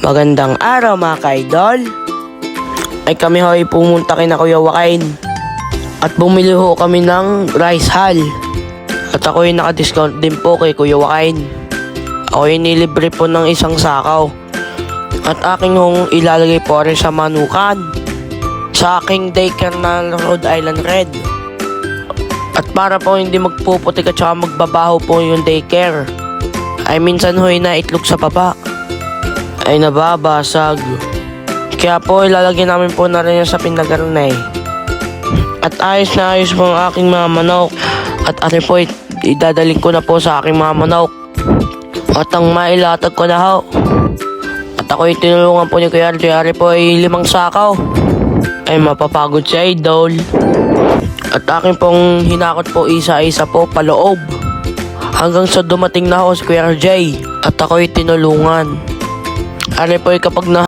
Magandang araw mga ka-idol. Ay kami ho ay pumunta kay na Kuya Wakain at bumili ho kami ng rice hull. At ako ay naka-discount din po kay Kuya Wakain. Ako ay nilibre po ng isang sakaw. At aking hong ilalagay po rin sa manukan sa aking daycare na Rhode Island Red. At para po hindi magpuputik at saka magbabaho po yung daycare, ay minsan ho ay naitlog sa baba, ay nababasag. Kaya po ilalagyan namin po na rin yan sa pinagarnay. At ayos na ayos po ang aking mga manok. At ano po idadaling ko na po sa aking mga manok. At ang mailatag ko na ho. At ako tinulungan po ni Kuya RJ po ay 5 sakaw. Ay mapapagod si Idol. At aking pong hinakot po isa-isa po paloob. Hanggang sa dumating na ho si Kuya RJ. At ako'y tinulungan. Ari po kapag na